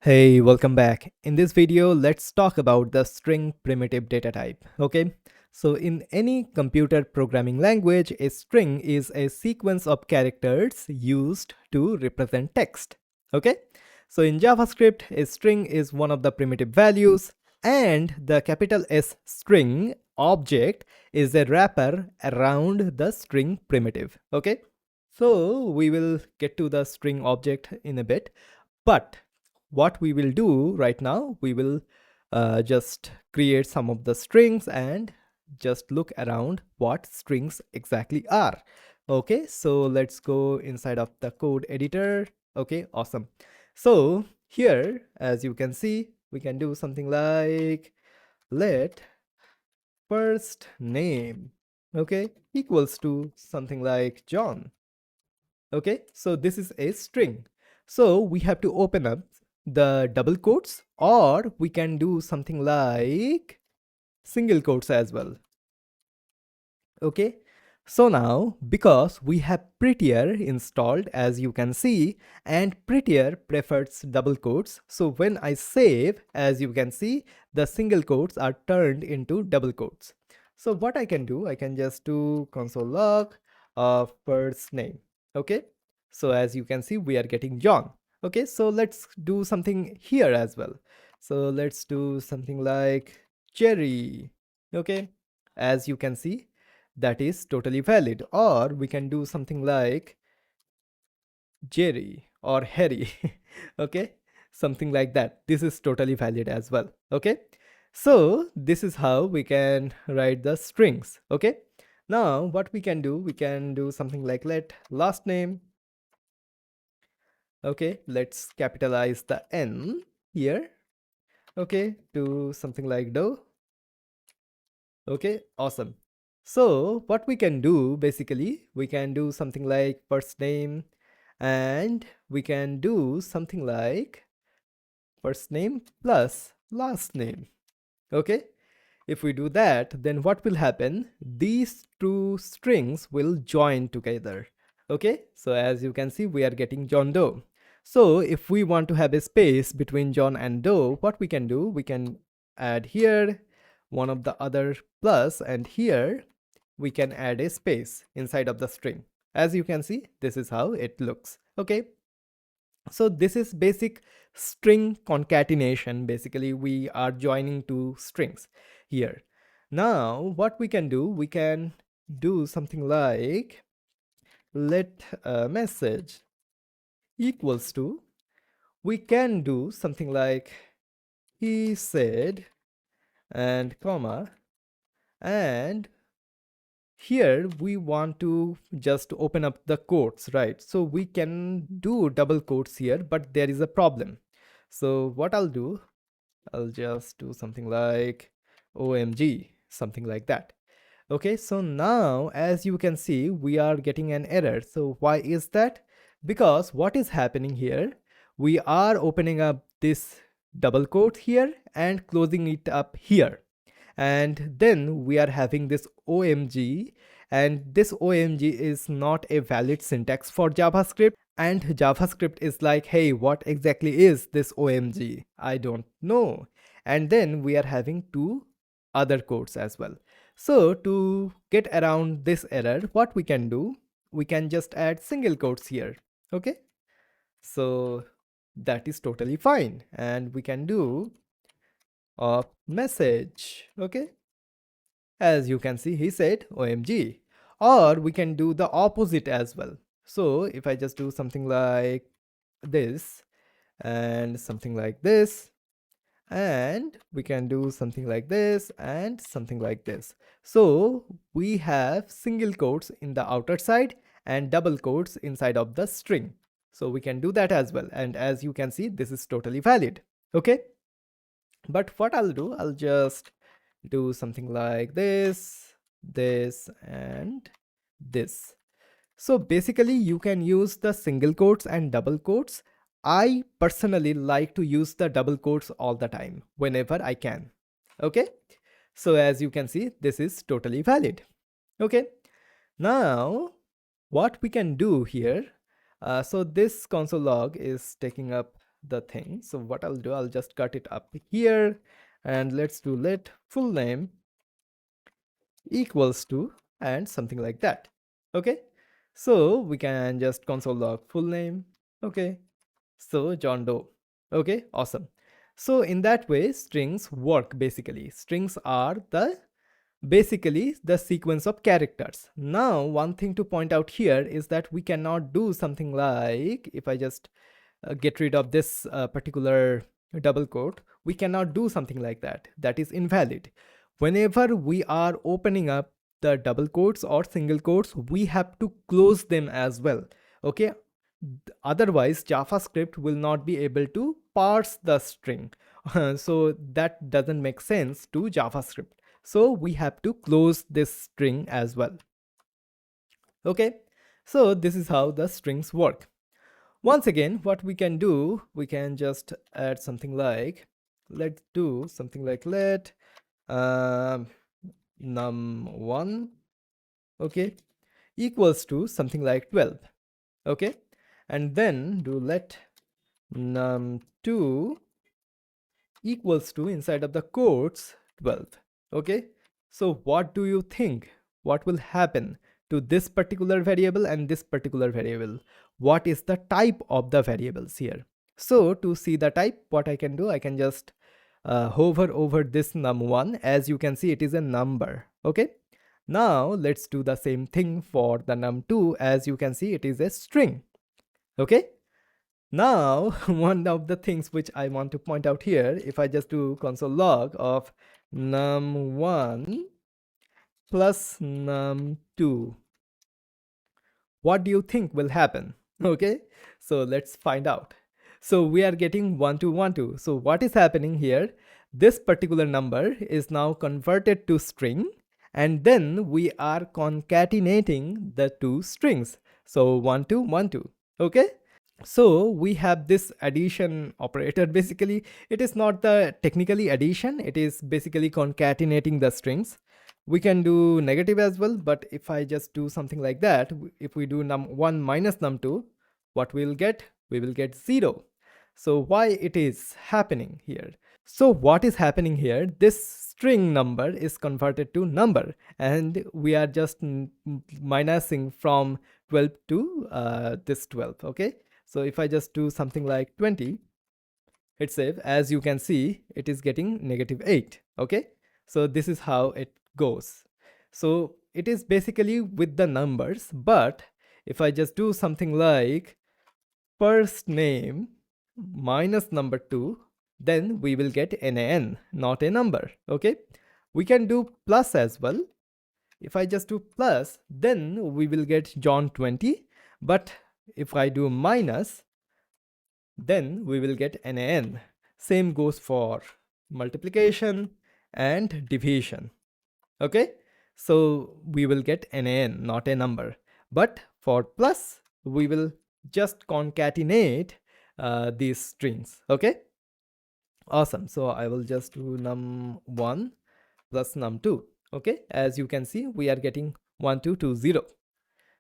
Hey, welcome back. In this video, let's talk about the string primitive data type. Okay, so in any computer programming language, a string is a sequence of characters used to represent text. Okay, so in JavaScript, a string is one of the primitive values, and the capital S string object is a wrapper around the string primitive. Okay, so we will get to the string object in a bit, but what we will do right now, we will just create some of the strings and just look around what strings exactly are. Okay, so let's go inside of the code editor. Okay, awesome. So here, as you can see, we can do something like let first name, okay, equals to something like John. Okay, so this is a string. So we have to open up the double quotes, or we can do something like single quotes as well. Okay, so now because we have prettier installed, as you can see, and prettier prefers double quotes, so when I save, as you can see, the single quotes are turned into double quotes. So what I can do, I can just do console log of first name. Okay, so as you can see, we are getting John. Okay, so let's do something here as well. So let's do something like Jerry. Okay, as you can see, that is totally valid. Or we can do something like Jerry or Harry. Okay, something like that. This is totally valid as well. Okay, so this is how we can write the strings. Okay, now what we can do something like let last name. Okay, let's capitalize the N here. Okay, do something like do. Okay, awesome. So what we can do, basically, we can do something like first name, and we can do something like first name plus last name. Okay, if we do that, then what will happen? These two strings will join together. Okay, so as you can see, we are getting John Doe. So if we want to have a space between John and Doe, what we can do, we can add here one of the other plus, and here we can add a space inside of the string. As you can see, this is how it looks. Okay, so this is basic string concatenation. Basically, we are joining two strings here. Now what we can do something like let message equals to, we can do something like he said and comma, and here we want to just open up the quotes, right? So we can do double quotes here, but there is a problem. So what I'll do, I'll just do something like OMG, something like that. Okay, so now as you can see, we are getting an error. So why is that? Because what is happening here, we are opening up this double quote here and closing it up here, and then we are having this OMG, and this OMG is not a valid syntax for JavaScript, and JavaScript is like, hey, what exactly is this OMG? I don't know. And then we are having two other codes as well. So to get around this error, what we can do, we can just add single quotes here. Okay, so that is totally fine, and we can do a message. Okay, as you can see, he said OMG. Or we can do the opposite as well. So if I just do something like this and something like this, and we can do something like this and something like this. So we have single quotes in the outer side and double quotes inside of the string. So we can do that as well. And as you can see, this is totally valid. Okay. But what I'll do, I'll just do something like this, this, and this. So basically, you can use the single quotes and double quotes. I personally like to use the double quotes all the time, whenever I can. Okay, so as you can see, this is totally valid. Okay, now what we can do here, so this console log is taking up the thing. So what I'll do, I'll just cut it up here, and let's do let full name equals to, and something like that. Okay, so we can just console log full name. Okay, so John Doe. Okay, awesome. So in that way strings work. Basically strings are the basically the sequence of characters. Now one thing to point out here is that we cannot do something like, if I just get rid of this particular double quote, we cannot do something like that. That is invalid. Whenever we are opening up the double quotes or single quotes, we have to close them as well. Okay, otherwise JavaScript will not be able to parse the string. So that doesn't make sense to JavaScript. So we have to close this string as well. Okay, so this is how the strings work. Once again, what we can do, we can just add something like, let's do something like let num1, okay, equals to something like 12. Okay, and then do let num2 equals to, inside of the quotes, 12. Okay, so what do you think, what will happen to this particular variable and this particular variable? What is the type of the variables here? So to see the type, what I can do, I can just hover over this num1. As you can see, it is a number. Okay, now let's do the same thing for the num2. As you can see, it is a string. Okay, now one of the things which I want to point out here, if I just do console log of num1 plus num2, what do you think will happen? Okay, so let's find out. So we are getting 1 2 1 2. So what is happening here? This particular number is now converted to string, and then we are concatenating the two strings. So 1 2 1 2. Okay, so we have this addition operator. Basically it is not the technically addition, it is basically concatenating the strings. We can do negative as well, but if I just do something like that, if we do num1 minus num2, what we'll get, we will get 0. So why it is happening here? So what is happening here, this string number is converted to number, and we are just minusing from 12 to this 12. Okay, so if I just do something like 20, hit save, as you can see, it is getting -8. Okay, so this is how it goes. So it is basically with the numbers, but if I just do something like first name minus number 2, then we will get nan, not a number. Okay, we can do plus as well. If I just do plus, then we will get John 20, but if I do minus, then we will get nan. Same goes for multiplication and division. Okay, so we will get nan, not a number. But for plus, we will just concatenate these strings. Okay, awesome. So I will just do num1 plus num2. Okay, as you can see, we are getting 1 2 2 0.